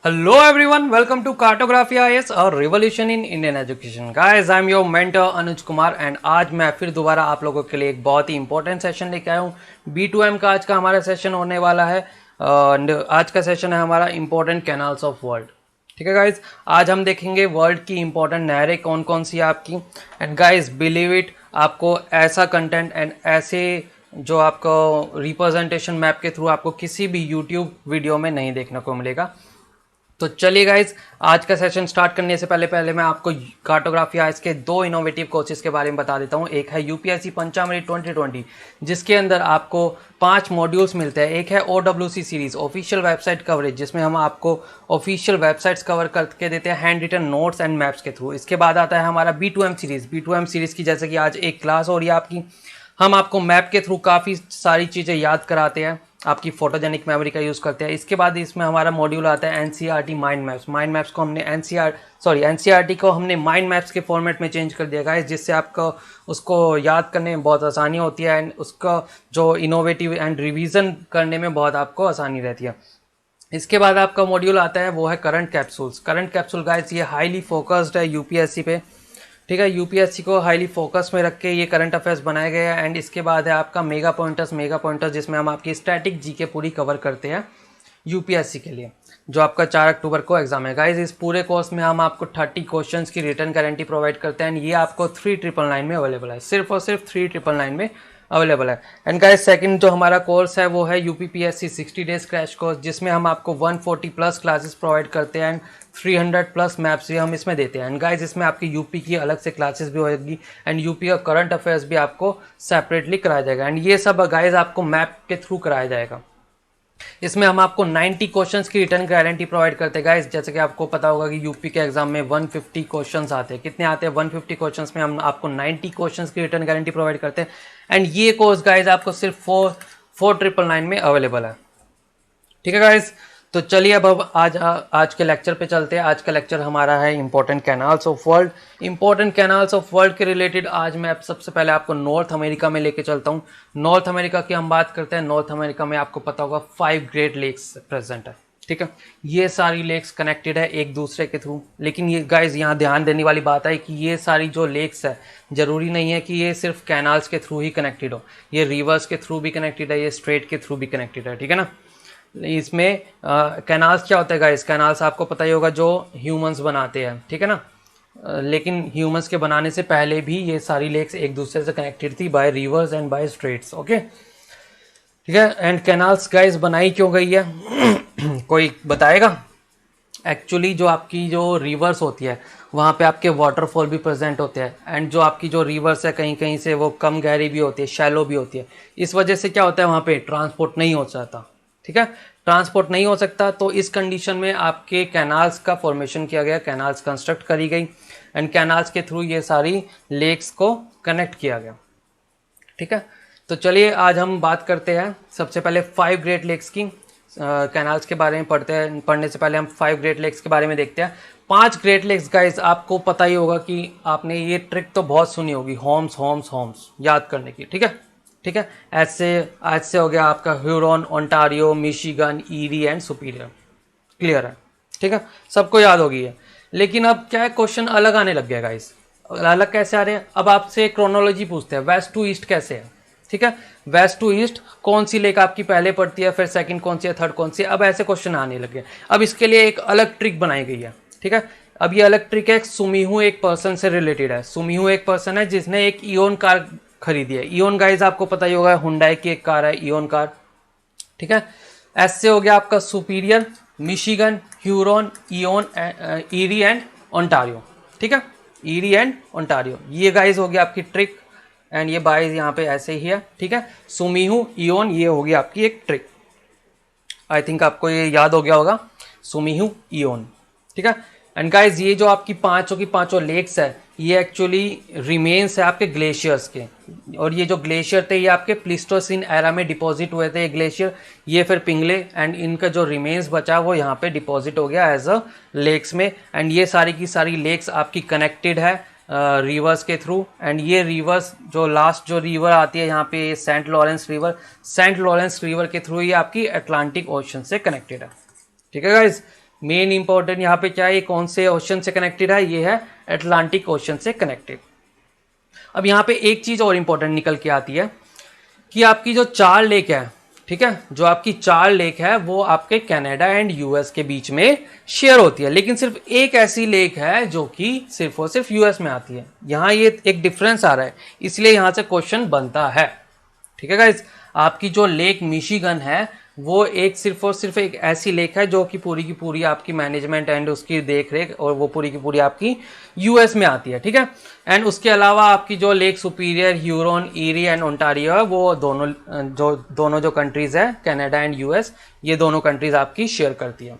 Hello everyone, welcome to Cartography IS और Revolution in Indian Education. Guys, I'm your mentor Anuj Kumar and आज मैं फिर दोबारा आप लोगों के लिए एक बहुत ही इंपॉर्टेंट सेशन लेके आया हूँ। B2M का आज का हमारा सेशन होने वाला है एंड आज का सेशन है हमारा इंपॉर्टेंट कैनाल्स ऑफ वर्ल्ड। ठीक है गाइज, आज हम देखेंगे वर्ल्ड की इंपॉर्टेंट नहरें कौन कौन सी है आपकी। एंड गाइज बिलीव इट, आपको ऐसा कंटेंट एंड ऐसे जो आपको रिप्रेजेंटेशन मैप के थ्रू आपको किसी भी यूट्यूब वीडियो में नहीं देखने को मिलेगा। तो चलिए गाइज, आज का सेशन स्टार्ट करने से पहले मैं आपको कार्टोग्राफी आइस के दो इनोवेटिव कोर्सेज के बारे में बता देता हूँ। एक है यूपीएससी पंचामृत 2020 जिसके अंदर आपको 5 मॉड्यूल्स मिलते हैं। एक है OWC series official website coverage जिसमें हम आपको ऑफिशियल वेबसाइट्स कवर करके देते हैं hand written notes and maps के थ्रू। इसके बाद आता है हमारा B2M सीरीज की जैसे कि आज एक क्लास हो रही है आपकी। हम आपको मैप के थ्रू काफ़ी सारी चीज़ें याद कराते हैं, आपकी फोटोजेनिक मेमोरी का यूज़ करते हैं। इसके बाद इसमें हमारा मॉड्यूल आता है NCERT माइंड मैप्स को हमने NCERT को हमने माइंड मैप्स के फॉर्मेट में चेंज कर दिया गाइस, जिससे आपको उसको याद करने में बहुत आसानी होती है एंड उसका जो इनोवेटिव एंड रिवीजन करने में बहुत आपको आसानी रहती है। इसके बाद आपका मॉड्यूल आता है वो है करंट कैप्सूल गाइस, ये हाईली फोकस्ड है यूपीएससी पे। ठीक है, यूपीएससी को हाईली फोकस में रख के ये करंट अफेयर्स बनाया गया है। एंड इसके बाद है आपका मेगा पॉइंटर्स जिसमें हम आपकी स्टैटिक जीके पूरी कवर करते हैं यूपीएससी के लिए, जो आपका 4 अक्टूबर को एग्जाम है। गाइज इस पूरे कोर्स में हम आपको 30 क्वेश्चंस की रिटर्न गारंटी प्रोवाइड करते हैं एंड ये आपको 3999 में अवेलेबल है, सिर्फ और सिर्फ 3999 में अवेलेबल है। एंड गाइज सेकंड जो हमारा कोर्स है वो है यूपीपीएससी 60 डेज क्रैश कोर्स, जिसमें हम आपको 140 प्लस क्लासेस प्रोवाइड करते हैं एंड 300 प्लस मैप्स भी हम इसमें देते हैं। एंड गाइज इसमें आपकी यूपी की अलग से क्लासेस भी होगी एंड यूपी का करंट अफेयर्स भी आपको सेपरेटली कराया जाएगा एंड ये सब गाइज आपको मैप के थ्रू कराया जाएगा। इसमें हम आपको 90 क्वेश्चंस की रिटर्न गारंटी प्रोवाइड करते हैं गाइस। जैसे कि आपको पता होगा कि यूपी के एग्जाम में 150 क्वेश्चंस आते हैं। कितने आते हैं? 150 क्वेश्चंस में हम आपको 90 क्वेश्चंस की रिटर्न गारंटी प्रोवाइड करते हैं एंड ये कोर्स गाइस आपको सिर्फ 4999 में अवेलेबल है। ठीक है गाइस, तो चलिए अब आज के लेक्चर पे चलते हैं। आज का लेक्चर हमारा है इंपॉर्टेंट कैनाल्स ऑफ वर्ल्ड के रिलेटेड। आज मैं सबसे पहले आपको नॉर्थ अमेरिका में लेके चलता हूँ। नॉर्थ अमेरिका की हम बात करते हैं। नॉर्थ अमेरिका में आपको पता होगा 5 ग्रेट लेक्स प्रेजेंट है। ठीक है, ये सारी लेक्स कनेक्टेड है एक दूसरे के थ्रू, लेकिन ये गाइज यहाँ ध्यान देने वाली बात है कि ये सारी जो लेक्स है जरूरी नहीं है कि ये सिर्फ कैनाल्स के थ्रू ही कनेक्टेड हो, ये रिवर्स के थ्रू भी कनेक्टेड है, ये स्ट्रेट के थ्रू भी कनेक्टेड है। ठीक है ना, इसमें कैनाल्स क्या होता है गाइस? कैनाल्स आपको पता ही होगा जो ह्यूमंस बनाते हैं। ठीक है ना, लेकिन ह्यूमंस के बनाने से पहले भी ये सारी लेक्स एक दूसरे से कनेक्टेड थी by rivers and by straits. Okay, ठीक है। एंड कैनाल्स गाइस बनाई क्यों गई है कोई बताएगा? एक्चुअली जो आपकी जो रिवर्स होती है वहाँ पे आपके वाटरफॉल भी प्रेजेंट होते हैं एंड जो आपकी जो रिवर्स है कहीं कहीं से वो कम गहरी भी होती है, शैलो भी होती है। इस वजह से क्या होता है, वहाँ पे ट्रांसपोर्ट नहीं हो सकता। ठीक है, ट्रांसपोर्ट नहीं हो सकता, तो इस कंडीशन में आपके कैनाल्स का फॉर्मेशन किया गया, कैनाल्स कंस्ट्रक्ट करी गई एंड कैनाल्स के थ्रू ये सारी लेक्स को कनेक्ट किया गया। ठीक है, तो चलिए आज हम बात करते हैं सबसे पहले 5 ग्रेट लेक्स की। कैनाल्स के बारे में पढ़ने से पहले हम 5 ग्रेट लेक्स के बारे में देखते हैं। 5 ग्रेट लेक्स गाइस, आपको पता ही होगा कि आपने ये ट्रिक तो बहुत सुनी होगी, होम्स याद करने की। ठीक है, ठीक है, ऐसे हो गया आपका Huron, Ontario, Michigan, eerie and superior. Clear है? ठीक है, सबको याद होगी है। लेकिन अब क्या है, क्वेश्चन अलग आने लग गया गाइस। अलग कैसे आ रहे हैं? अब आपसे क्रोनोलॉजी पूछते हैं, वेस्ट टू ईस्ट कैसे है। ठीक है, वेस्ट टू ईस्ट कौन सी लेक आपकी पहले पड़ती है, फिर सेकंड कौन सी है, थर्ड कौन सी है। अब ऐसे क्वेश्चन आने लगे। अब इसके लिए एक अलग ट्रिक बनाई गई है। ठीक है, अब ये अलग ट्रिक है, सुमीहू एक पर्सन से रिलेटेड है। सुमीहू एक पर्सन है जिसने एक इयोन कार खरीदी है। इयोन गाइज आपको पता ही होगा, हुंडई की एक कार है इयोन कार। ठीक है, ऐसे हो गया आपका superior, Michigan, Huron, Eoin, eerie and Ontario. ठीक है, ईरी एंड ओंटारियो, ये गाइज हो गया आपकी ट्रिक एंड ये बाइज यहाँ पे ऐसे ही है। ठीक है, सुमीहू, इयोन, ये होगी आपकी एक ट्रिक। आई थिंक आपको ये याद हो गया होगा, सुमीहू, इयोन। ठीक है, एंड गाइज ये जो आपकी पांचों लेक्स है ये एक्चुअली रिमेन्स है आपके ग्लेशियर्स के, और ये जो ग्लेशियर थे ये आपके प्लीस्टोसिन एरा में डिपॉजिट हुए थे ये ग्लेशियर, ये फिर पिंगले एंड इनका जो रिमेन्स बचा वो यहाँ पे डिपॉजिट हो गया एज अ लेक्स में। एंड ये सारी की सारी लेक्स आपकी कनेक्टेड है रिवर्स के थ्रू एंड ये रिवर्स जो लास्ट जो रिवर आती है यहाँ पे सेंट लॉरेंस रिवर के थ्रू ये आपकी अटलांटिक ओशन से कनेक्टेड है। ठीक है गाइज, मेन इंपॉर्टेंट यहाँ पे क्या है, कौन से ओशन से कनेक्टेड है, ये है अटलांटिक ओशन से कनेक्टेड। अब यहाँ पे एक चीज और इंपॉर्टेंट निकल के आती है कि आपकी जो 4 लेक है, ठीक है, जो आपकी 4 लेक है वो आपके कनाडा एंड यूएस के बीच में शेयर होती है, लेकिन सिर्फ एक ऐसी लेक है जो कि सिर्फ और सिर्फ यूएस में आती है। यहाँ ये एक डिफरेंस आ रहा है, इसलिए यहाँ से क्वेश्चन बनता है। ठीक है गाइस, आपकी जो लेक मिशिगन है वो एक सिर्फ और सिर्फ एक ऐसी लेक है जो कि पूरी की पूरी आपकी मैनेजमेंट एंड उसकी देख रेख और वो पूरी की पूरी आपकी यूएस में आती है। ठीक है, एंड उसके अलावा आपकी जो lake superior, Huron, Erie and Ontario है वो दोनों जो कंट्रीज है कनाडा एंड यूएस, ये दोनों कंट्रीज आपकी शेयर करती है।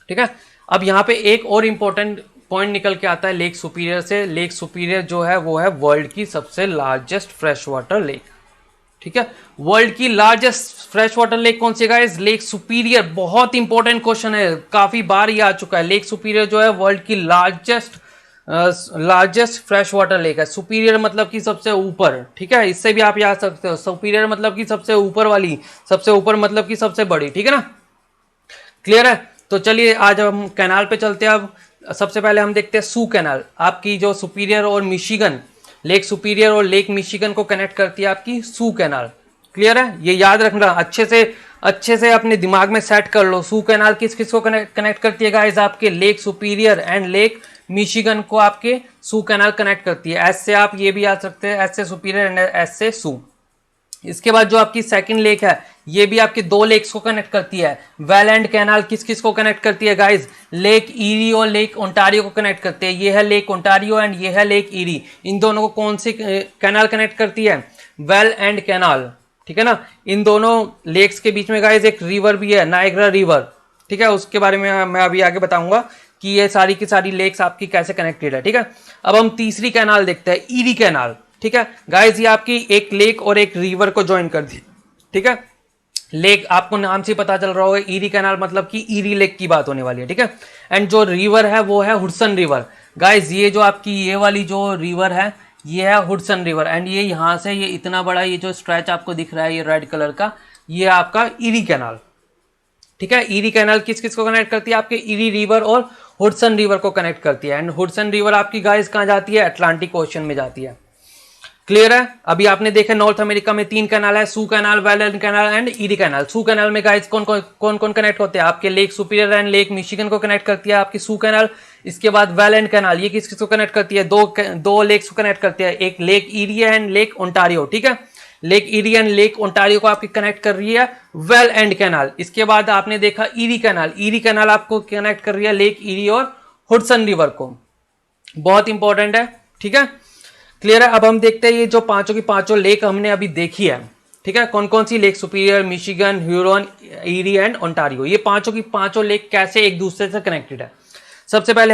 ठीक है, अब यहाँ पे एक और इंपॉर्टेंट पॉइंट निकल के आता है लेक सुपीरियर से। लेक सुपीरियर जो है वो है वर्ल्ड की सबसे लार्जेस्ट फ्रेश वाटर लेक। ठीक है, वर्ल्ड की लार्जेस्ट फ्रेश वाटर लेक कौन सी गाइस? Lake superior. बहुत इंपॉर्टेंट क्वेश्चन है, काफी बार ये आ चुका है। लेक सुपीरियर जो है वर्ल्ड की लार्जेस्ट फ्रेश वाटर लेक है। सुपीरियर मतलब कि सबसे ऊपर। ठीक है, इससे भी आप याद सकते हो, सुपीरियर मतलब कि सबसे ऊपर वाली, सबसे ऊपर मतलब कि सबसे बड़ी। ठीक है ना, क्लियर है? तो चलिए आज हम कैनाल पे चलते हैं। अब सबसे पहले हम देखते हैं सू कैनाल। आपकी जो सुपीरियर और मिशिगन, लेक सुपीरियर और लेक मिशिगन को कनेक्ट करती है आपकी सू कैनाल। क्लियर है? ये याद रखना, अच्छे से अपने दिमाग में सेट कर लो। सू कैनाल किस किस को कनेक्ट करती है गाइस? आपके lake Superior and lake Michigan को आपके सू कैनाल कनेक्ट करती है। एस से आप ये भी याद सकते हैं, एस से सुपीरियर एंड एस से सू। इसके बाद जो आपकी सेकंड लेक है ये भी आपकी 2 लेक्स को कनेक्ट करती है। वेलैंड कैनाल किस किस को कनेक्ट करती है गाइस? लेक ईरी और लेक ओंटारियो को कनेक्ट करते हैं। ये है लेक ओंटारियो एंड ये है लेक ईरी। इन दोनों को कौन सी कैनाल कनेक्ट करती है? Well and canal. ठीक है ना, इन दोनों लेक्स के बीच में गाइस एक रिवर भी है, नायग्रा रिवर। ठीक है, उसके बारे में मैं अभी आगे बताऊंगा कि ये सारी की सारी लेक्स आपकी कैसे कनेक्टेड है। ठीक है, अब हम तीसरी कैनाल देखते हैं, ईरी कैनाल। ठीक है गाइस, ये आपकी एक लेक और एक रिवर को ज्वाइन कर दी। ठीक है, लेक आपको नाम से पता चल रहा होगा, ईरी कैनाल मतलब कि ईरी लेक की बात होने वाली है। ठीक है, एंड जो रिवर है वो है हुडसन रिवर। गाइस ये जो आपकी ये वाली जो रिवर है ये है हुडसन रिवर, एंड ये यहाँ से ये इतना बड़ा ये जो स्ट्रेच आपको दिख रहा है ये रेड कलर का, ये आपका ईरी कैनाल। ठीक है, ईरी कैनाल किस किस को कनेक्ट करती है? आपके ईरी रिवर और हुडसन रिवर को कनेक्ट करती है। एंड हुडसन रिवर आपकी गाइस कहाँ जाती है? अटलांटिक ओशन में जाती है। क्लियर है? अभी आपने देखा नॉर्थ अमेरिका में 3 कैनाल है, Soo canal, Welland canal and Erie canal. Soo canal में गाइस कौन कौन कनेक्ट होते हैं? आपके lake Superior and lake Michigan को कनेक्ट करती है आपकी सू कैनाल। इसके बाद वेलैंड कैनाल, ये किस किस को कनेक्ट करती है? दो लेक्स को कनेक्ट करती है, एक lake eerie and lake Ontario. ठीक है, lake eerie and lake Ontario को आपकी कनेक्ट कर रही है वेल एंड कैनाल। इसके बाद आपने देखा ईरी कैनाल, ईरी कैनाल आपको कनेक्ट कर रही है लेक ईरी और हुडसन रिवर को। बहुत इंपॉर्टेंट है। ठीक है, क्लियर है? अब हम देखते हैं ये जो पांचों की पांचों लेक हमने अभी देखी है। ठीक है, कौन कौन सी lake? Superior, Michigan, Huron, Erie and Ontario. ये पांचों की पांचों लेक कैसे एक दूसरे से कनेक्टेड है? सबसे पहले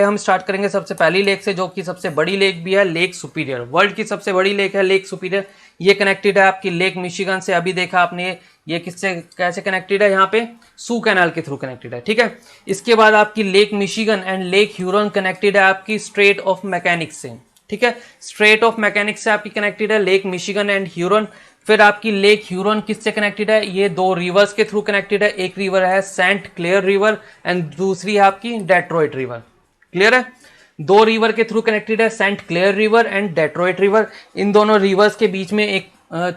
हम स्टार्ट करेंगे सबसे पहली लेक से, जो कि सबसे बड़ी लेक भी है, लेक सुपीरियर। वर्ल्ड की सबसे बड़ी लेक है लेक सुपीरियर। ये कनेक्टेड है आपकी लेक मिशिगन से। अभी देखा आपने ये किससे कैसे कनेक्टेड है? यहाँ पे सू कैनाल के थ्रू कनेक्टेड है। ठीक है, इसके बाद आपकी lake Michigan and lake Huron connected है आपकी स्ट्रेट ऑफ मैकेनिक्स से। ठीक है, स्ट्रेट ऑफ मैकेनिक्स से आपकी कनेक्टेड है लेक मिशिगन एंड ह्यूरोन। फिर आपकी लेक ह्यूरोन किससे कनेक्टेड है? ये 2 रिवर्स के थ्रू कनेक्टेड है। एक रिवर है सेंट क्लेयर रिवर एंड दूसरी है आपकी डेट्रॉइट रिवर। क्लियर है? 2 रिवर के थ्रू कनेक्टेड है, Saint Clair river and Detroit river. इन दोनों रिवर्स के बीच में एक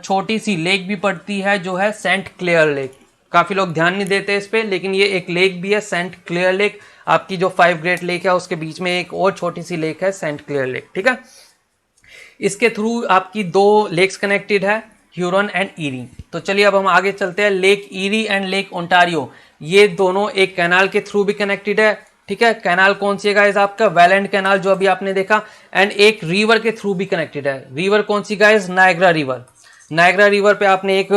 छोटी सी लेक भी पड़ती है जो है सेंट क्लेयर लेक। काफी लोग ध्यान नहीं देते इस पे, लेकिन ये एक लेक भी है सेंट क्लेयर लेक। आपकी जो 5 ग्रेट लेक है उसके बीच में एक और छोटी सी लेक है सेंट क्लेयर लेक। ठीक है, इसके थ्रू आपकी 2 लेक्स कनेक्टेड है, ह्यूरोन एंड ईरी। तो चलिए अब हम आगे चलते हैं, lake eerie and lake Ontario. ये दोनों एक कैनाल के थ्रू भी कनेक्टेड है। ठीक है, कैनाल कौन सी है गाइस? आपका वेलैंड कैनाल जो अभी आपने देखा, एंड एक रिवर के थ्रू भी कनेक्टेड है। रिवर कौन see guys? Niagara river. Niagara river पे आपने एक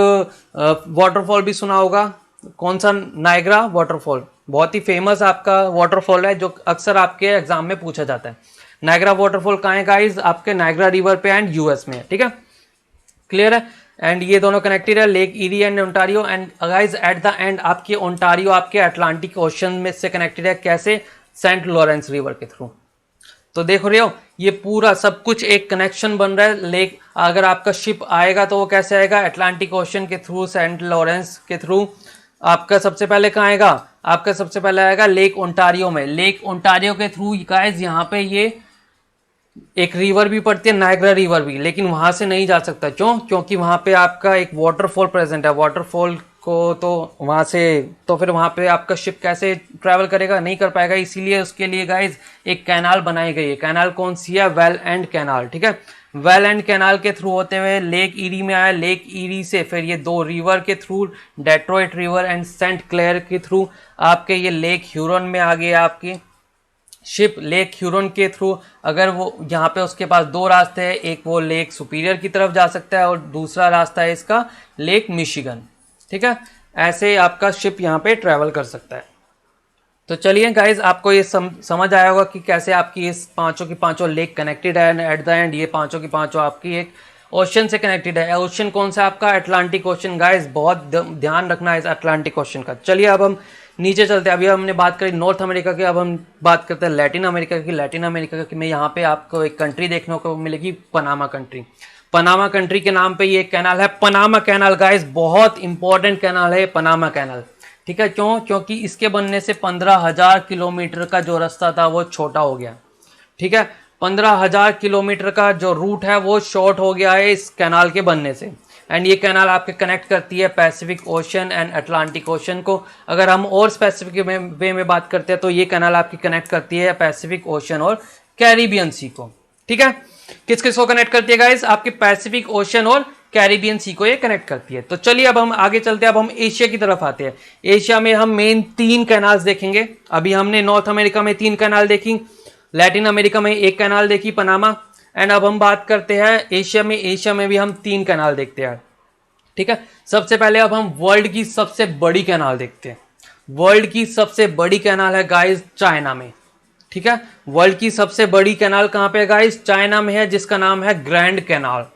वाटरफॉल भी सुना होगा। कौन सा? Niagara waterfall. बहुत ही फेमस आपका वाटरफॉल है जो अक्सर आपके एग्जाम में पूछा जाता है। नायग्रा वाटरफॉल कहाँ है गाइस? आपके नायग्रा रिवर पे एंड यूएस में। ठीक है, क्लियर है? एंड ये दोनों कनेक्टेड है lake eerie and Ontario. And guys at the end आपके ओंटारियो आपके अटलांटिक ओशन में से कनेक्टेड है। कैसे? सेंट लॉरेंस रिवर के थ्रू। तो देख रहे हो ये पूरा सब कुछ एक कनेक्शन बन रहा है। लेक अगर आपका शिप आएगा तो वो कैसे आएगा? अटलांटिक ओशन के थ्रू, सेंट लॉरेंस के थ्रू, आपका सबसे पहले कहाँ आएगा, आपका सबसे पहले आएगा लेक ओंटारियो में। लेक ओंटारियो के थ्रू गाइस यहाँ पे ये एक रिवर भी पड़ती है, नायग्रा रिवर भी, लेकिन वहां से नहीं जा सकता। क्यों? क्योंकि वहां पे आपका एक वाटरफॉल प्रेजेंट है। वाटरफॉल को तो वहां से, तो फिर वहां पे आपका शिप कैसे ट्रैवल करेगा, नहीं कर पाएगा। इसीलिए उसके लिए गाइज एक कैनाल बनाई गई है। कैनाल कौन सी है? वेल एंड कैनाल, ठीक है। वेल एंड कैनाल के थ्रू होते हुए लेक ईरी में आया। लेक ईरी से फिर ये दो रिवर के through, Detroit river and Saint Clair के थ्रू आपके ये लेक ह्यूरन में आ गया आपकी शिप। लेक ह्यूरन के थ्रू अगर वो यहाँ पे उसके पास दो रास्ते हैं, एक वो लेक सुपीरियर की तरफ जा सकता है और दूसरा रास्ता है इसका लेक मिशिगन, ठीक है। ऐसे आपका शिप यहाँ पे ट्रैवल कर सकता है। तो चलिए गाइज, आपको ये समझ आया होगा कि कैसे आपकी इस पांचों की पांचों लेक कनेक्टेड है, एंड एट द एंड ये पांचों की पांचों आपकी एक ओशन से कनेक्टेड है। ओशन कौन सा? आपका अटलांटिक ओशन। गाइज बहुत ध्यान रखना है इस अटलांटिक ओशन का। चलिए अब हम नीचे चलते हैं। अभी हमने बात करी नॉर्थ अमेरिका की, अब हम बात करते हैं लैटिन अमेरिका की। लैटिन अमेरिका की में यहाँ पे आपको एक कंट्री देखने को मिलेगी, पनामा कंट्री। पनामा कंट्री के नाम पे ये कैनाल है, पनामा कैनाल। गाइज बहुत इंपॉर्टेंट कैनाल है पनामा कैनाल, ठीक है। क्यों? क्योंकि इसके बनने से 15,000 किलोमीटर का जो रास्ता था वो छोटा हो गया, ठीक है। 15,000 किलोमीटर का जो रूट है वो शॉर्ट हो गया है इस कैनाल के बनने से। एंड ये कैनाल आपके कनेक्ट करती है Pacific ocean and Atlantic ocean को। अगर हम और स्पेसिफिक वे में बात करते हैं तो ये कैनाल आपकी कनेक्ट करती है पैसिफिक ओशन और कैरिबियन सी को, ठीक है। किस किस को कनेक्ट करती है गाइस? आपके पैसिफिक ओशन और कैरिबियन सी को ये कनेक्ट करती है। तो चलिए अब हम आगे चलते हैं। अब हम एशिया की तरफ आते हैं। एशिया में हम मेन 3 कैनाल्स देखेंगे। अभी हमने नॉर्थ अमेरिका में 3 कैनाल देखी, लैटिन अमेरिका में 1 कैनाल देखी, पनामा। एंड अब हम बात करते हैं एशिया में। एशिया में भी हम 3 कैनाल देखते हैं, ठीक है। सबसे पहले अब हम वर्ल्ड की सबसे बड़ी कैनाल देखते हैं। वर्ल्ड की सबसे बड़ी कैनाल है गाइस चाइना में, ठीक है। वर्ल्ड की सबसे बड़ी कैनाल कहां पे है गाइस? चाइना में है, जिसका नाम है ग्रैंड कैनाल।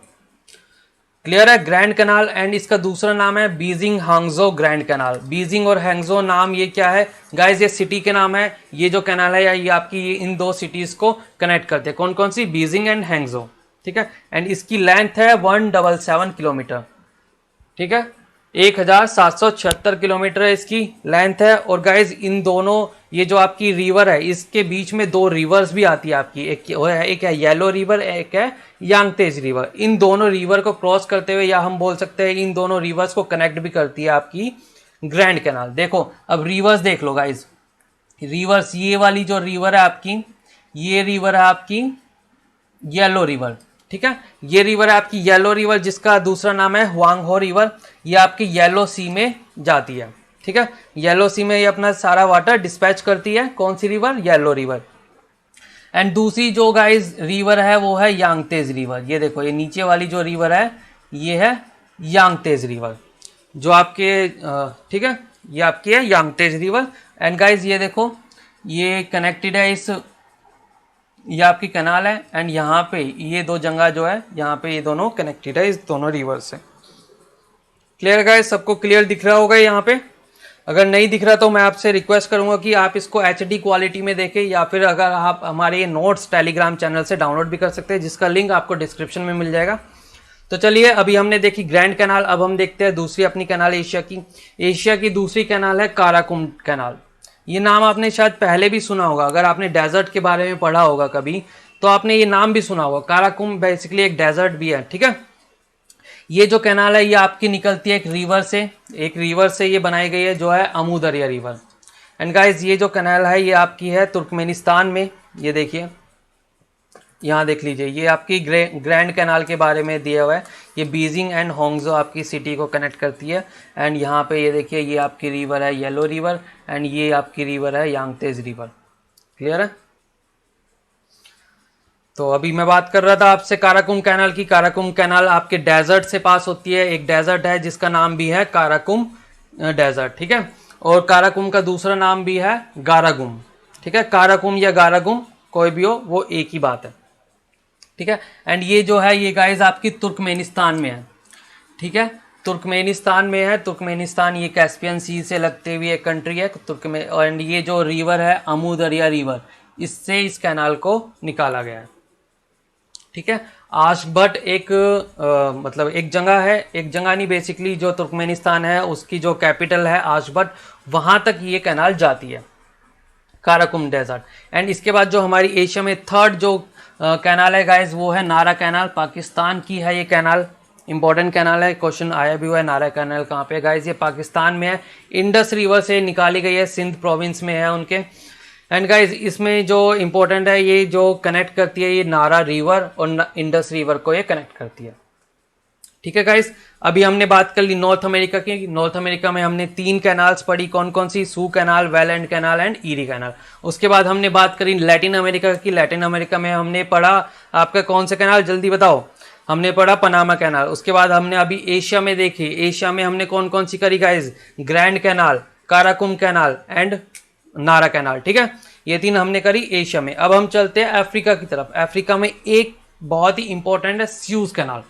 क्लियर है? Grand canal. एंड इसका दूसरा नाम है बीजिंग हांगजो ग्रैंड कैनाल। बीजिंग और हैंगजो नाम ये क्या है गाइस? ये सिटी के नाम है। ये जो कैनाल है ये आपकी इन 2 सिटीज को कनेक्ट करते हैं। कौन कौन सी? बीजिंग एंड हैंगजो, ठीक है। एंड इसकी लेंथ है 177 किलोमीटर, ठीक है। 1776 किलोमीटर है इसकी लेंथ है। और गाइज इन दोनों, ये जो आपकी रिवर है इसके बीच में 2 रिवर्स भी आती है आपकी। एक है येलो रिवर, एक है यांगतेज रिवर। इन दोनों रिवर को क्रॉस करते हुए, या हम बोल सकते हैं इन दोनों रिवर्स को कनेक्ट भी करती है आपकी ग्रैंड कैनाल। देखो अब रिवर्स देख लो गाइज। रिवर्स, ये वाली जो रिवर है आपकी, ये रिवर है आपकी येलो रिवर, ठीक है। ये रिवर है आपकी येलो रिवर, जिसका दूसरा नाम है हुआंगहो रिवर। ये आपकी येलो सी में जाती है, ठीक है। येलो सी में ये अपना सारा वाटर डिस्पैच करती है। कौन सी रिवर? Yellow river. एंड दूसरी जो गाइस रिवर है वो है यांगतेज रिवर। ये देखो, ये नीचे वाली जो रिवर है ये है यांगतेज रिवर, जो आपके ठीक है, ये आपकी है यांगतेज रिवर। एंड गाइस ये देखो, ये कनेक्टेड है इस, ये आपकी कैनाल है। एंड यहाँ पे ये 2 जगह जो है, यहाँ पे ये दोनों कनेक्टेड है इस दोनों रिवर से। Clear guys? सबको क्लियर दिख रहा होगा यहाँ पे? अगर नहीं दिख रहा तो मैं आपसे रिक्वेस्ट करूंगा कि आप इसको HD क्वालिटी में देखें, या फिर अगर आप हमारे ये नोट्स टेलीग्राम चैनल से डाउनलोड भी कर सकते हैं, जिसका लिंक आपको डिस्क्रिप्शन में मिल जाएगा। तो चलिए, अभी हमने देखी ग्रैंड कैनाल, अब हम देखते हैं दूसरी अपनी कैनाल एशिया की। एशिया की दूसरी कैनाल है काराकुम कैनाल। ये नाम आपने शायद पहले भी सुना होगा। अगर आपने डेजर्ट के बारे में पढ़ा होगा कभी, तो आपने ये नाम भी सुना होगा। काराकुम बेसिकली एक डेजर्ट भी है, ठीक है। ये जो कैनाल है ये आपकी निकलती है एक रिवर से ये बनाई गई है, जो है अमू दरिया रिवर। एंड गाइज ये जो कैनाल है ये आपकी है तुर्कमेनिस्तान में। ये देखिए, यहाँ देख लीजिए, ये आपकी ग्रैंड कैनाल के बारे में दिया हुआ है। ये बीजिंग एंड होंगजो आपकी सिटी को कनेक्ट करती है। एंड यहाँ पे ये देखिए, ये आपकी रिवर है येलो रिवर, एंड ये आपकी रिवर है यांगतेज रिवर। क्लियर है? तो अभी मैं बात कर रहा था आपसे काराकुम कैनाल की। काराकुम कैनाल आपके डेजर्ट से पास होती है। एक डेजर्ट है जिसका नाम भी है काराकुम डेजर्ट, ठीक है। और काराकुम का दूसरा नाम भी है गारागुम, ठीक है। काराकुम या गारागुम कोई भी हो, वो एक ही बात है, ठीक है। एंड ये जो है ये गाइस आपकी तुर्कमेनिस्तान में है, ठीक है। तुर्कमेनिस्तान में है। तुर्कमेनिस्तान ये कैस्पियन सी से लगते हुए एक कंट्री है तुर्कमेन। एंड ये जो रिवर है अमू दरिया रिवर, इससे इस कैनाल को निकाला गया है, ठीक है। आशबट एक मतलब एक जगह है, एक जगह नहीं, बेसिकली जो तुर्कमेनिस्तान है उसकी जो कैपिटल है आशबट, वहां तक ये कैनाल जाती है, काराकुम डेजर्ट। एंड इसके बाद जो हमारी एशिया में थर्ड जो कैनाल है गाइस, वो है नारा कैनाल। पाकिस्तान की है ये कैनाल, इंपॉर्टेंट कैनाल है, क्वेश्चन आया भी हुआ है नारा कैनाल कहाँ पे है गाइस, ये पाकिस्तान में है, इंडस रिवर से निकाली गई है, सिंध प्रोविंस में है उनके। एंड गाइस इसमें जो इंपॉर्टेंट है, ये जो कनेक्ट करती है ये नारा रिवर और इंडस रिवर को ये कनेक्ट करती है। ठीक है गाइस, अभी हमने बात कर ली नॉर्थ अमेरिका की। नॉर्थ अमेरिका में हमने 3 कैनाल्स पढ़ी, कौन कौन सी, Soo canal, Welland canal and Erie canal. उसके बाद हमने बात करी लैटिन अमेरिका की। लैटिन अमेरिका में हमने पढ़ा आपका कौन सा कैनाल, जल्दी बताओ, हमने पढ़ा पनामा कैनाल। उसके बाद हमने अभी एशिया में देखी, एशिया में हमने कौन कौन सी करी guys, grand canal, Karakum canal and नारा कैनाल। ठीक है, ये 3 हमने करी एशिया में। अब हम चलते हैं अफ्रीका की तरफ। अफ्रीका में एक बहुत ही इंपॉर्टेंट है सूज कैनाल।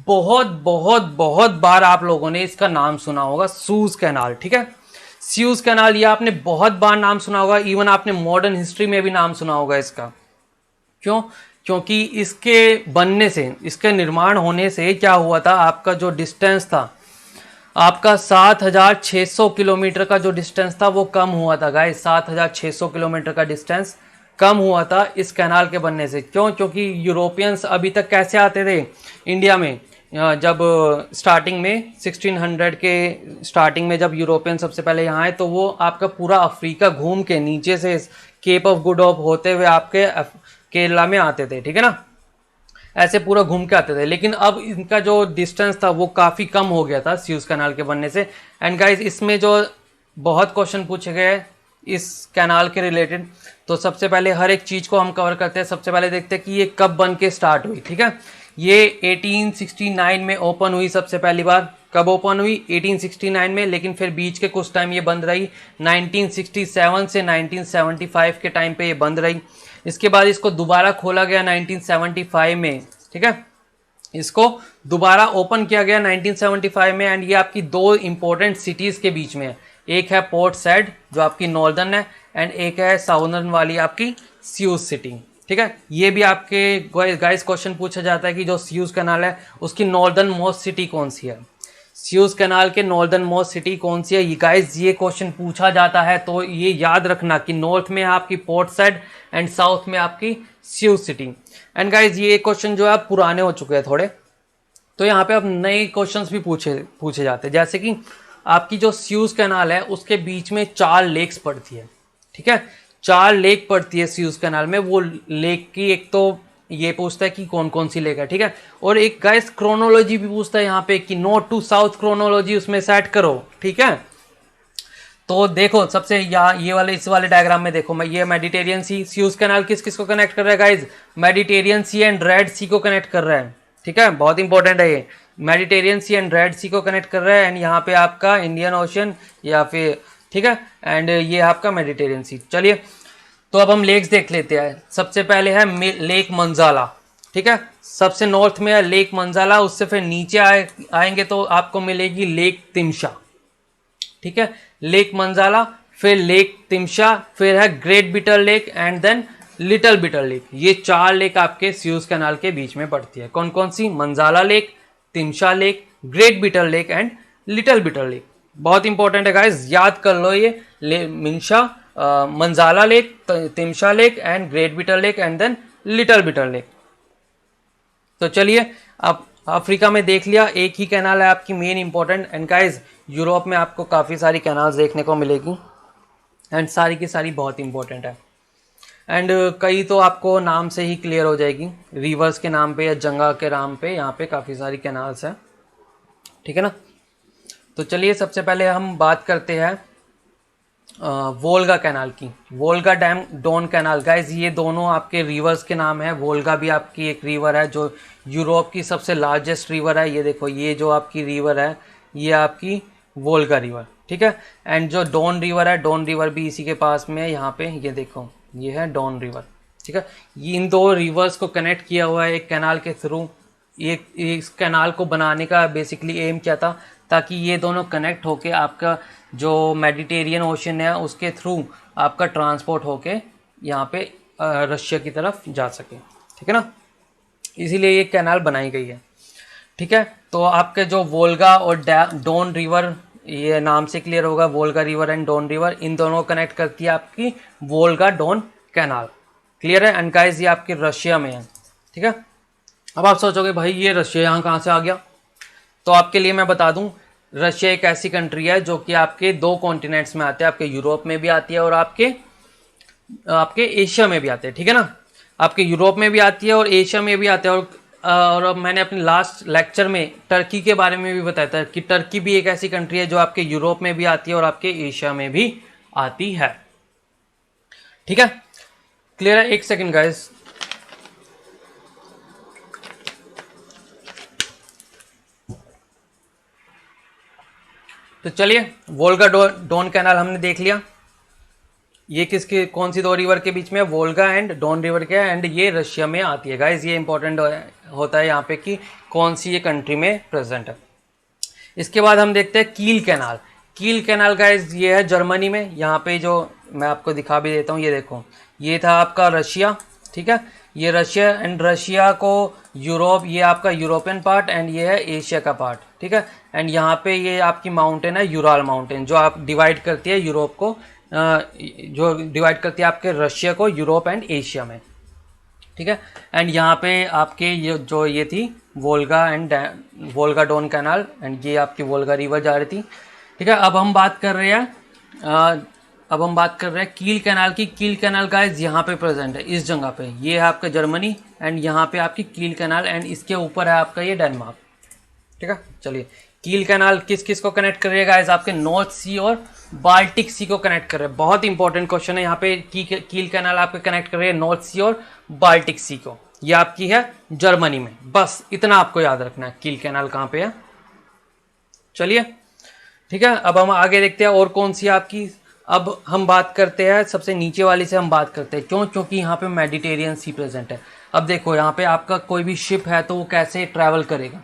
बहुत बहुत बहुत बार आप लोगों ने इसका नाम सुना होगा, सूज कैनाल। ठीक है, सूज कैनाल ये आपने बहुत बार नाम सुना होगा, इवन आपने मॉडर्न हिस्ट्री में भी नाम सुना होगा इसका। क्यों? क्योंकि इसके बनने से, इसके निर्माण होने से क्या हुआ था, आपका जो डिस्टेंस था, आपका 7,600 किलोमीटर का जो डिस्टेंस था वो कम हुआ था गाइस। 7,600 किलोमीटर का डिस्टेंस कम हुआ था इस कैनाल के बनने से। क्यों? क्योंकि यूरोपियंस अभी तक कैसे आते थे इंडिया में, जब स्टार्टिंग में 1600 के स्टार्टिंग में जब यूरोपियन सबसे पहले यहाँ आए, तो वो आपका पूरा अफ्रीका घूम के नीचे से केप ऑफ गुड होप होते हुए आपके केरला में आते थे। ठीक है ना, ऐसे पूरा घूम के आते थे। लेकिन अब इनका जो डिस्टेंस था वो काफ़ी कम हो गया था स्यूज कैनाल के बनने से। एंड गाइज इसमें जो बहुत क्वेश्चन पूछे गए इस कैनाल के रिलेटेड, तो सबसे पहले हर एक चीज़ को हम कवर करते हैं। सबसे पहले देखते हैं कि ये कब बन के स्टार्ट हुई। ठीक है, ये 1869 में ओपन हुई सबसे पहली बार। कब ओपन हुई? 1869 में। लेकिन फिर बीच के कुछ टाइम ये बंद रही, 1967 से 1975 के टाइम पे ये बंद रही। इसके बाद इसको दोबारा खोला गया 1975 में। ठीक है, इसको दोबारा ओपन किया गया 1975 में। एंड ये आपकी 2 इंपॉर्टेंट सिटीज़ के बीच में है, एक है पोर्ट सैड जो आपकी नॉर्दर्न है, एंड एक है साउदर्न वाली आपकी सियूज सिटी। ठीक है, ये भी आपके गाइस क्वेश्चन पूछा जाता है कि जो सियूज कैनाल है उसकी नॉर्दर्न मोस्ट सिटी कौन सी है, सियूज कैनाल के नॉर्दर्न मोस्ट सिटी कौन सी है, ये गाइस ये क्वेश्चन पूछा जाता है। तो ये याद रखना कि नॉर्थ में है आपकी पोर्ट सैड एंड साउथ में आपकी सियूज सिटी। एंड गाइस ये क्वेश्चन जो है पुराने हो चुके हैं थोड़े, तो यहाँ पे अब नए क्वेश्चंस भी पूछे जाते हैं। जैसे कि आपकी जो सियूज कैनाल है उसके बीच में 4 लेक्स पड़ती है। ठीक है, 4 लेक पड़ती है सियूज कैनाल में। वो लेक की एक तो ये पूछता है कि कौन कौन सी लेक है। ठीक है, और एक गाइस क्रोनोलॉजी भी पूछता है यहाँ पे कि नॉर्थ टू साउथ क्रोनोलॉजी उसमें सेट करो। ठीक है, तो देखो सबसे ये वाले इस वाले डायग्राम में देखो, मैं ये मेडिटेरियन सी, सियूज कैनाल किस किस को कनेक्ट कर रहा है guys, Mediterranean sea and Red Sea को कनेक्ट कर रहा है। ठीक है, बहुत इंपॉर्टेंट है ये, Mediterranean sea and Red Sea को कनेक्ट कर रहा है। एंड यहाँ पे आपका इंडियन ओशन या फिर, ठीक है, एंड ये आपका मेडिटेरियन सी। चलिए तो अब हम लेक्स देख लेते हैं। सबसे पहले है लेक मंजाला। ठीक है, सबसे नॉर्थ में है लेक मंजाला। उससे फिर नीचे आएंगे तो आपको मिलेगी लेक तिमशा। ठीक है, लेक मंजाला, फिर लेक तिमशा, फिर है great bitter lake and then little bitter lake. ये 4 लेक आपके सियूज कैनाल के बीच में पड़ती है। कौन कौन सी? Manzala lake, Timsah lake, Great bitter lake and Little bitter lake. बहुत इंपॉर्टेंट है गाइस, याद कर लो ये Manzala lake, Timsah lake and Great bitter lake and then little bitter lake. तो चलिए अब अफ्रीका में देख लिया, एक ही कैनाल है आपकी main important. And guys Europe में आपको काफ़ी सारी कैनाल्स देखने को मिलेगी एंड सारी की सारी बहुत इंपॉर्टेंट है। एंड कई तो आपको नाम से ही क्लियर हो जाएगी, रिवर्स के नाम पे या जंगा के नाम पे यहाँ पे काफ़ी सारी कैनाल्स हैं। ठीक है ना, तो चलिए सबसे पहले हम बात करते हैं वोल्गा कैनाल की। Volga dam, Don canal. Guys ये दोनों आपके रिवर्स के नाम है। वोल्गा भी आपकी एक रिवर है जो यूरोप की सबसे लार्जेस्ट रिवर है। ये देखो, ये जो आपकी रिवर है ये आपकी वोल्गा रिवर। ठीक है, एंड जो डॉन रिवर है, डॉन रिवर भी इसी के पास में है। यहाँ पे ये देखो, ये है डॉन रिवर। ठीक है, ये इन 2 रिवर्स को कनेक्ट किया हुआ है एक कैनाल के थ्रू। ये इस कैनाल को बनाने का बेसिकली एम क्या था, ताकि ये दोनों कनेक्ट होके आपका जो मेडिटेरियन ओशन है उसके थ्रू आपका ट्रांसपोर्ट होके यहाँ पे रशिया की तरफ जा सके। ठीक है ना, इसीलिए ये कैनाल बनाई गई है। ठीक है, तो आपके जो वोल्गा और डोन रिवर, ये नाम से क्लियर होगा, Volga river and Don river, इन दोनों को कनेक्ट करती है आपकी वोल्गा डोन कैनाल। क्लियर है? एंड गाइस ये आपकी रशिया में है। ठीक है, अब आप सोचोगे भाई ये रशिया यहाँ कहाँ से आ गया, तो आपके लिए मैं बता दूं, रशिया एक ऐसी कंट्री है जो कि आपके दो कॉन्टिनेंट्स में आते हैं, आपके यूरोप में भी आती है और आपके आपके एशिया में भी आते हैं। ठीक है ना, आपके यूरोप में भी आती है और एशिया में भी आते हैं। और अब मैंने अपने लास्ट लेक्चर में टर्की के बारे में भी बताया था कि टर्की भी एक ऐसी कंट्री है जो आपके यूरोप में भी आती है और आपके एशिया में भी आती है। ठीक है, क्लियर है? एक सेकेंड गाइस, तो चलिए वोल्गा डोन कैनाल हमने देख लिया। ये किसके, कौन सी दो रिवर के बीच में? वोल्गा एंड डॉन रिवर के, एंड ये रशिया में आती है। गाइज ये इंपॉर्टेंट होता है यहाँ पे कि कौन सी ये कंट्री में प्रेजेंट है। इसके बाद हम देखते हैं कील कैनाल। कील कैनाल गाइज ये है जर्मनी में। यहाँ पे जो मैं आपको दिखा भी देता हूँ, ये देखो, ये था आपका रशिया। ठीक है, ये रशिया, एंड रशिया को यूरोप, ये आपका यूरोपियन पार्ट एंड ये है एशिया का पार्ट। ठीक है, एंड यहाँ पे ये आपकी माउंटेन है यूराल माउंटेन, जो आप डिवाइड करती है यूरोप को, जो डिवाइड करती है आपके रशिया को यूरोप एंड एशिया में। ठीक है, एंड यहाँ पे आपके ये थी Volga and Volga Don canal, and ये आपकी वोल्गा रिवर जा रही थी। ठीक है, अब हम बात कर रहे हैं कील कैनाल की। कील कैनाल गाइस यहाँ पे प्रेजेंट है, इस जगह पे। ये है आपका जर्मनी एंड यहाँ पे आपकी कील कैनाल, एंड इसके ऊपर है आपका ये डेनमार्क। ठीक है, चलिए कील कैनाल किस किस को कनेक्ट कर रही है गाइस? आपके नॉर्थ सी और बाल्टिक सी को कनेक्ट कर रहे हैं। बहुत इंपॉर्टेंट क्वेश्चन है यहाँ पे। कील कैनाल आपके कनेक्ट कर रही है नॉर्थ सी और बाल्टिक सी को। ये आपकी है जर्मनी में। बस इतना आपको याद रखना है, कील कैनाल कहाँ पे है। चलिए ठीक है, अब हम आगे देखते हैं और कौन सी आपकी। अब हम बात करते हैं सबसे नीचे वाली से हम बात करते हैं, क्यों? क्योंकि यहाँ पे मेडिटेरियन सी प्रेजेंट है। अब देखो यहाँ पे आपका कोई भी शिप है तो वो कैसे ट्रैवल करेगा?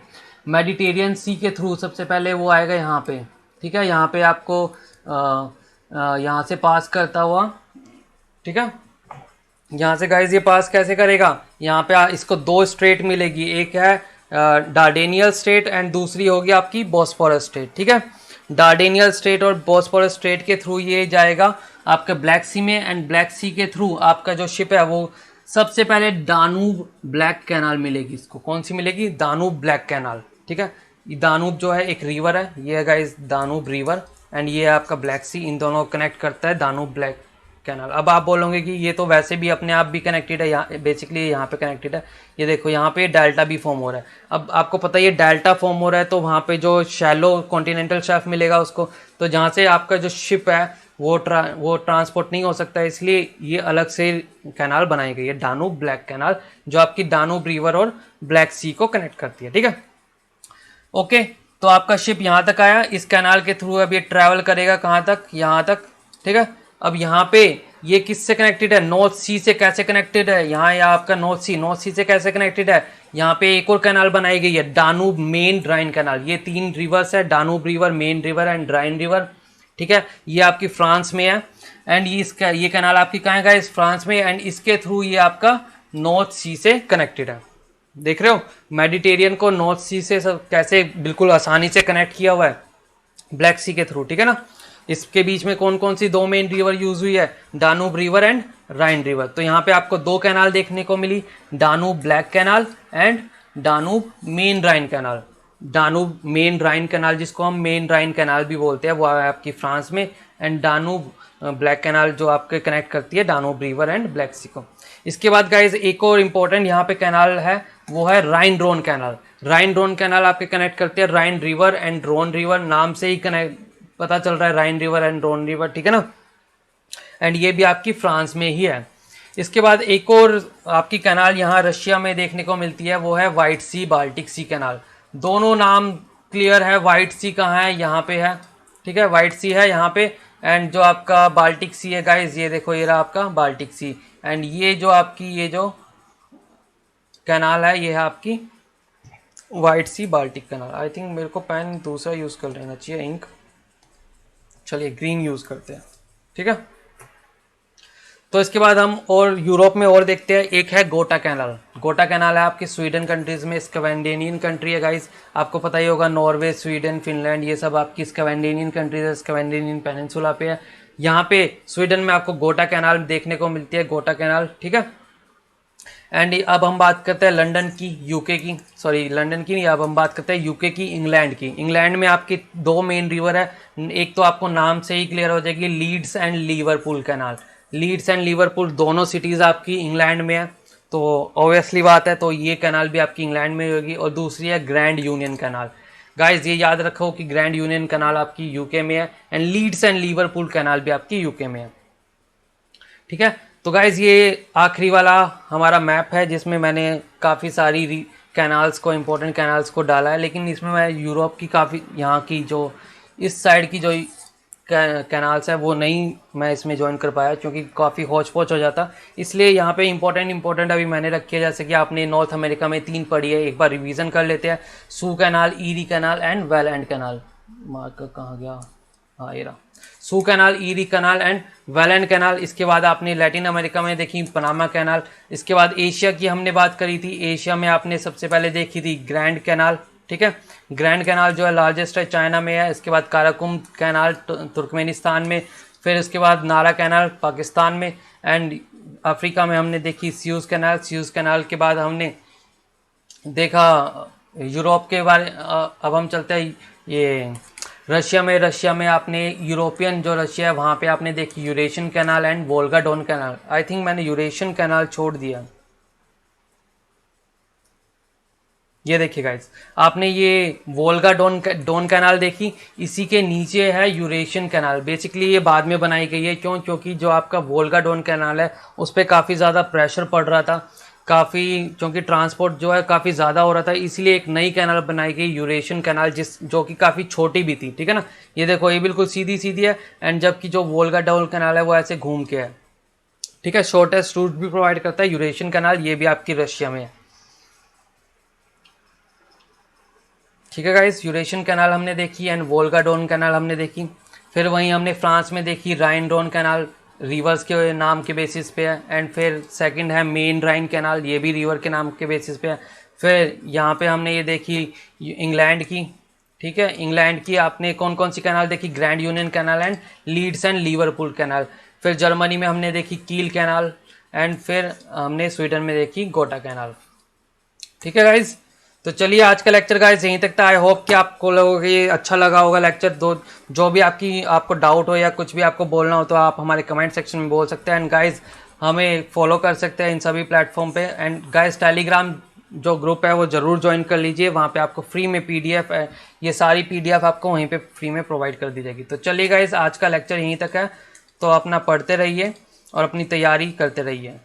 मेडिटेरियन सी के थ्रू सबसे पहले वो आएगा यहाँ पे। ठीक है, यहाँ पे आपको यहाँ से पास करता हुआ। ठीक है, यहाँ से गाइज ये पास कैसे करेगा? यहाँ पे इसको दो स्ट्रेट मिलेगी, एक है डार्डेनियल स्ट्रेट एंड दूसरी होगी आपकी बॉस्फोरस स्ट्रेट। ठीक है, डार्डेनियल स्ट्रेट और बॉस्फोरस स्ट्रेट के थ्रू ये जाएगा आपके ब्लैक सी में, एंड ब्लैक सी के थ्रू आपका जो शिप है वो सबसे पहले दानूब ब्लैक कैनाल मिलेगी इसको। कौन सी मिलेगी? दानूब ब्लैक कैनाल। ठीक है, दानूब जो है एक रिवर है, ये है गाइज दानूब रिवर, एंड ये है आपका ब्लैक सी। इन दोनों को कनेक्ट करता है दानूब ब्लैक कैनाल। अब आप बोलोगे कि ये तो वैसे भी अपने आप भी कनेक्टेड है, यहाँ बेसिकली यहाँ पे कनेक्टेड है। ये देखो यहाँ पे डेल्टा भी फॉर्म हो रहा है। अब आपको पता है ये डेल्टा फॉर्म हो रहा है तो वहाँ पे जो शैलो कॉन्टिनेंटल शेल्फ मिलेगा उसको, तो जहाँ से आपका जो शिप है वो ट्रांसपोर्ट नहीं हो सकता, इसलिए ये अलग से कैनाल बनाई गई है, दानूब ब्लैक कैनाल, जो आपकी दानूब रिवर और ब्लैक सी को कनेक्ट करती है। ठीक है, ओके, तो आपका शिप यहाँ तक आया, इस कैनाल के थ्रू अब ये ट्रैवल करेगा कहाँ तक? यहाँ तक। ठीक है, अब यहाँ पे ये किससे कनेक्टेड है? नॉर्थ सी से। कैसे कनेक्टेड है? यहाँ या आपका नॉर्थ सी से कैसे कनेक्टेड है? यहाँ पे एक और कैनाल बनाई गई है, दानूब मेन ड्राइन कैनाल। ये तीन रिवर्स है, Danube river, Main river and Rhine river. ठीक है, ये आपकी फ्रांस में है, एंड ये कैनाल आपकी कहाँ है? इस फ्रांस में, एंड इसके थ्रू ये आपका नॉर्थ सी से कनेक्टेड है। देख रहे हो मेडिटेरियन को नॉर्थ सी से सब कैसे बिल्कुल आसानी से कनेक्ट किया हुआ है ब्लैक सी के थ्रू। ठीक है ना, इसके बीच में कौन कौन सी दो मेन रिवर यूज हुई है? Danube river and Rhine river. तो यहाँ पे आपको दो कैनाल देखने को मिली, Danube Black canal and Danube Main Rhine canal. Danube Main Rhine canal, जिसको हम मेन राइन कैनाल भी बोलते हैं, वो है आपकी फ्रांस में, एंड दानूब ब्लैक कैनाल जो आपके कनेक्ट करती है दानूब रिवर एंड ब्लैक सी को। इसके बाद गाइज एक और इम्पोर्टेंट यहाँ पे कैनाल है, वो है राइन ड्रोन कैनाल। राइन ड्रोन कैनाल आपके कनेक्ट करते हैं राइन रिवर एंड ड्रोन रिवर। नाम से ही कनेक्ट पता चल रहा है राइन रिवर एंड ड्रोन रिवर। ठीक है ना, एंड ये भी आपकी फ्रांस में ही है। इसके बाद एक और आपकी कैनाल यहाँ रशिया में देखने को मिलती है, वो है व्हाइट सी बाल्टिक सी कैनाल। दोनों नाम क्लियर है। व्हाइट सी कहाँ है? यहाँ पे है। ठीक है, व्हाइट सी है यहाँ पे, एंड जो आपका बाल्टिक सी है गाइज, ये देखो ये रहा आपका बाल्टिक सी, एंड ये जो आपकी ये जो कैनाल है ये है आपकी White Sea Baltic canal. I think मेरे को पेन दूसरा यूज़ कर लेना चाहिए, इंक। चलिए ग्रीन यूज़ करते हैं। ठीक है, तो इसके बाद हम और यूरोप में और देखते हैं, एक है गोटा कैनाल। गोटा कैनाल है आपकी स्वीडन कंट्रीज़ में, स्कैंडिनेवियन कंट्री है गाइस, आपको पता ही होगा, नॉर्वे, स्वीडन, फिनलैंड, ये सब आपकी स्कैंडिनेवियन कंट्रीज है, स्कैंडिनेवियन पेनिनसुला पे है। यहाँ पे स्वीडन में आपको गोटा कैनाल देखने को मिलती है, गोटा कैनाल, ठीक है। एंड अब हम बात करते हैं लंदन की, यूके की, सॉरी लंदन की नहीं, अब हम बात करते हैं यूके की, इंग्लैंड की। इंग्लैंड में आपकी दो मेन रिवर है, एक तो आपको नाम से ही क्लियर हो जाएगी, Leeds and Liverpool canal. Leeds and Liverpool दोनों सिटीज़ आपकी इंग्लैंड में है, तो ऑब्वियसली बात है, तो ये कैनाल भी आपकी इंग्लैंड में होगी। और दूसरी है ग्रैंड यूनियन कैनाल। गाइज ये याद रखो कि ग्रैंड यूनियन कैनाल आपकी यूके में है and Leeds and Liverpool canal भी आपकी यूके में है, ठीक है। तो गाइज ये आखिरी वाला हमारा मैप है जिसमें मैंने काफ़ी सारी कैनाल्स को, इंपॉर्टेंट कैनाल्स को डाला है, लेकिन इसमें मैं यूरोप की काफ़ी, यहाँ की जो इस साइड की जो कैनाल्स है वो नहीं मैं इसमें ज्वाइन कर पाया, क्योंकि काफ़ी हौच पौच हो जाता, इसलिए यहाँ पे इंपॉर्टेंट अभी मैंने रखी है। जैसे कि आपने नॉर्थ अमेरिका में 3 पढ़ी है, एक बार रिवीजन कर लेते हैं। Soo canal, Erie canal and Welland canal. Marker कहाँ गया, हाँ ये रहा, Soo canal, Erie canal and Welland canal. इसके बाद आपने लैटिन अमेरिका में देखी पनामा कैनाल। इसके बाद एशिया की हमने बात करी थी, एशिया में आपने सबसे पहले देखी थी ग्रैंड कैनाल, ठीक है। ग्रैंड कैनाल जो है लार्जेस्ट है, चाइना में है। इसके बाद काराकुम कैनाल तुर्कमेनिस्तान में, फिर उसके बाद नारा कैनाल पाकिस्तान में, एंड अफ्रीका में हमने देखी स्यूज़ कैनाल। स्यूज़ कैनाल के बाद हमने देखा यूरोप के बारे, अब हम चलते हैं ये रशिया में आपने यूरोपियन जो रशिया है वहाँ पे आपने देखी Eurasian canal and Volga Don canal. I think मैंने यूरेशियन कैनाल छोड़ दिया, ये देखिए गाइस, आपने ये वोल्गा डॉन कैनाल देखी, इसी के नीचे है यूरेशियन कैनाल। बेसिकली ये बाद में बनाई गई है, क्यों? क्योंकि जो आपका वोल्गा डॉन कैनाल है उस पर काफ़ी ज़्यादा प्रेशर पड़ रहा था, क्योंकि ट्रांसपोर्ट जो है काफ़ी ज़्यादा हो रहा था, इसलिए एक नई कैनाल बनाई गई यूरेशियन कैनाल, जो कि काफ़ी छोटी भी थी, ठीक है ना। ये देखो ये बिल्कुल सीधी सीधी है, एंड जबकि जो वोल्गा डॉन कैनाल है वो ऐसे घूम के है, ठीक है। शॉर्टेस्ट रूट भी प्रोवाइड करता है यूरेशियन कैनाल, ये भी आपकी रशिया में है, ठीक है गाइस। यूरेशियन कैनाल हमने देखी एंड वोल्गा डॉन कैनाल हमने देखी। फिर वहीं हमने फ्रांस में देखी राइन डॉन कैनाल, रिवर्स के नाम के बेसिस पे है। एंड फिर सेकंड है मेन राइन कैनाल, ये भी रिवर के नाम के बेसिस पे है। फिर यहाँ पे हमने ये देखी इंग्लैंड की, ठीक है। इंग्लैंड की आपने कौन कौन सी कैनाल देखी? Grand union canal and Leeds and Liverpool canal. फिर जर्मनी में हमने देखी कील कैनाल, एंड फिर हमने स्वीडन में देखी गोटा कैनाल, ठीक है गाइज। तो चलिए आज का लेक्चर गाइस यहीं तक था। आई होप कि आपको लोगों को ये अच्छा लगा होगा लेक्चर। जो भी आपको डाउट हो या कुछ भी आपको बोलना हो तो आप हमारे कमेंट सेक्शन में बोल सकते हैं। एंड गाइस हमें फॉलो कर सकते हैं इन सभी प्लेटफॉर्म पे। एंड गाइस टेलीग्राम जो ग्रुप है वो ज़रूर ज्वाइन कर लीजिए, वहाँ पे आपको फ्री में PDF है, ये सारी PDF आपको वहीं पे फ्री में प्रोवाइड कर दी जाएगी। तो चलिए गाइस आज का लेक्चर यहीं तक है, तो अपना पढ़ते रहिए और अपनी तैयारी करते रहिए।